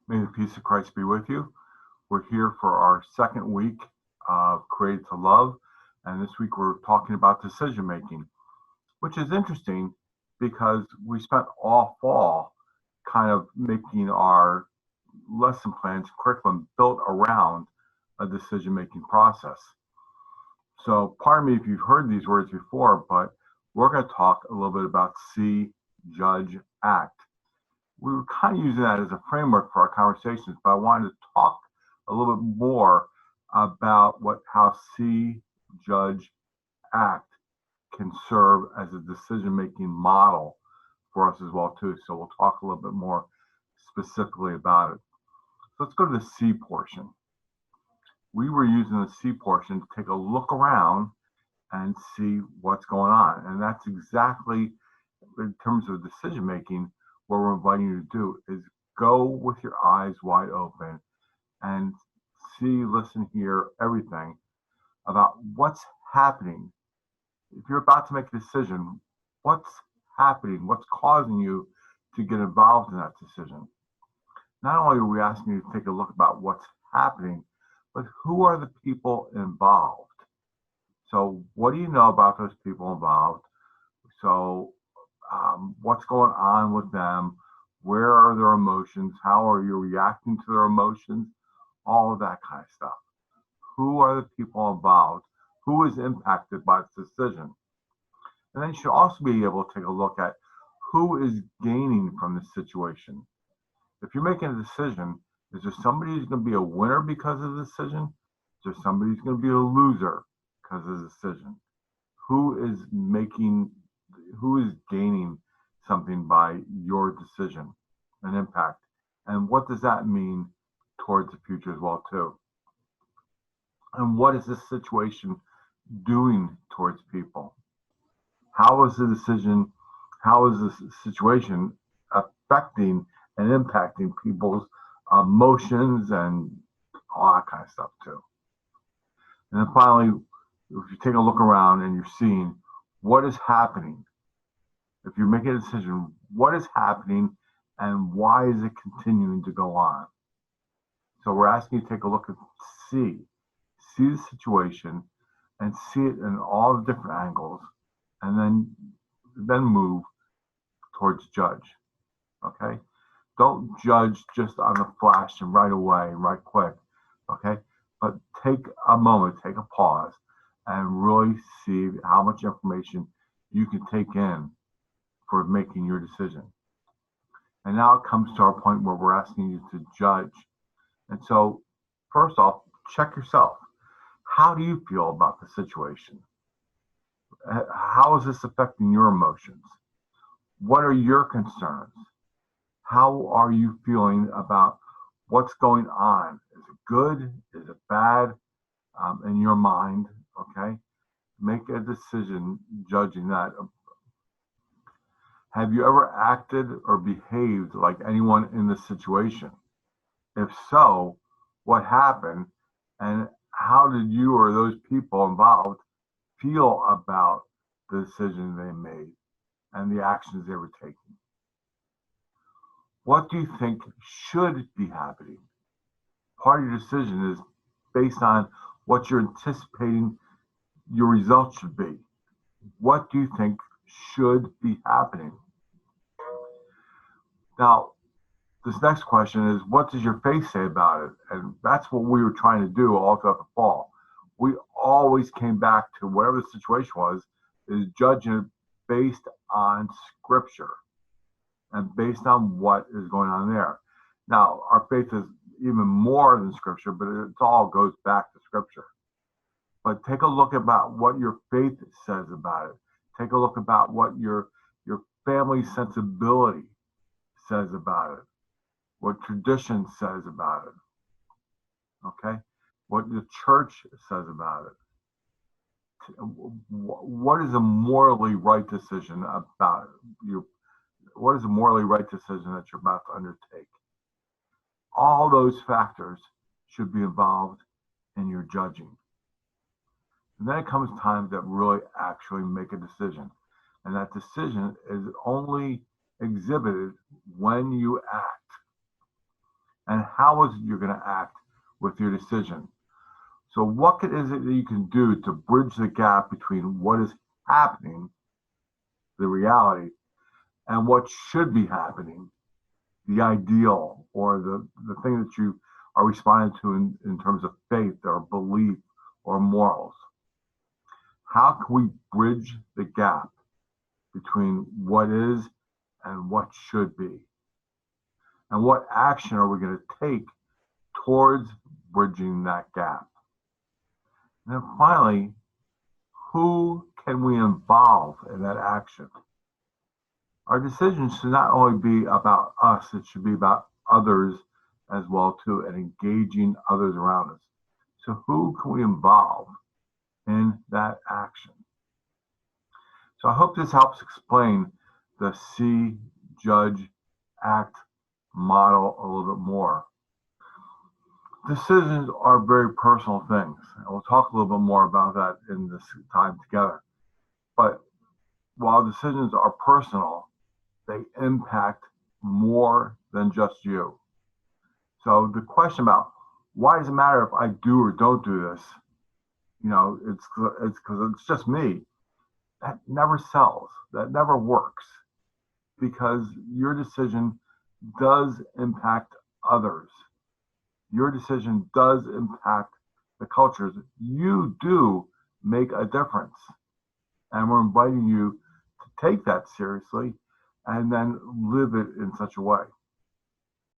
May the peace of Christ be with you. We're here for our second week of Created to Love. And this week we're talking about decision making, which is interesting because we spent all fall kind of making our lesson plans, curriculum built around a decision making process. So pardon me if you've heard these words before, but we're going to talk a little bit about See, Judge, Act. We were kind of using that as a framework for our conversations, but I wanted to talk a little bit more about how See, Judge, Act can serve as a decision-making model for us as well too. So we'll talk a little bit more specifically about it. So let's go to the C portion. We were using the C portion to take a look around and see what's going on. And that's exactly, in terms of decision making, what we're inviting you to do is go with your eyes wide open and see, listen, hear everything about what's happening. If you're about to make a decision, what's happening? What's causing you to get involved in that decision? Not only are we asking you to take a look about what's happening, but who are the people involved? So what do you know about those people involved? So what's going on with them? Where are their emotions? How are you reacting to their emotions? All of that kind of stuff. Who are the people involved? Who is impacted by this decision? And then you should also be able to take a look at who is gaining from this situation. If you're making a decision, is there somebody who's going to be a winner because of the decision? Is there somebody who's going to be a loser because of the decision? Who is gaining something by your decision, an impact? And what does that mean towards the future as well too? And what is this situation doing towards people? How is the situation affecting and impacting people's emotions and all that kind of stuff too? And then finally, if you take a look around and you're seeing what is happening, if you're making a decision, what is happening and why is it continuing to go on? So we're asking you to take a look at see the situation and see it in all the different angles, and then move towards judge. Okay? Don't judge just on the flash and right away, right quick. Okay? But take a moment, take a pause, and really see how much information you can take in for making your decision. And now it comes to our point where we're asking you to judge. And so, first off, check yourself. How do you feel about the situation? How is this affecting your emotions? What are your concerns? How are you feeling about what's going on? Is it good? Is it bad in your mind? Okay. Make a decision judging that. Have you ever acted or behaved like anyone in this situation? If so, what happened and how did you or those people involved feel about the decision they made and the actions they were taking? What do you think should be happening? Part of your decision is based on what you're anticipating your results should be. What do you think should be happening? Now, this next question is, what does your faith say about it? And that's what we were trying to do all throughout the fall. We always came back to whatever the situation was, is judging it based on Scripture and based on what is going on there. Now, our faith is even more than Scripture, but it all goes back to Scripture. But take a look about what your faith says about it. Take a look about what your family sensibility says about it, what tradition says about it, okay? What the church says about it. What is a morally right decision about you? What is a morally right decision that you're about to undertake? All those factors should be involved in your judging. And then it comes time to really actually make a decision. And that decision is only exhibited when you act. and how is it you're going to act with your decision. So what is it that you can do to bridge the gap between what is happening, the reality, and what should be happening, the ideal, or the thing that you are responding to in terms of faith or belief or morals? How can we bridge the gap between what is and what should be? And what action are we going to take towards bridging that gap? And then finally, who can we involve in that action? Our decisions should not only be about us, it should be about others as well too, and engaging others around us. So who can we involve in that action? So I hope this helps explain the See, Judge, Act model a little bit more. Decisions are very personal things, and we'll talk a little bit more about that in this time together. But while decisions are personal, they impact more than just you. So the question about why does it matter if I do or don't do this, it's because it's just me, that never sells, that never works, because your decision does impact others. Your decision does impact the cultures. You do make a difference. And we're inviting you to take that seriously and then live it in such a way.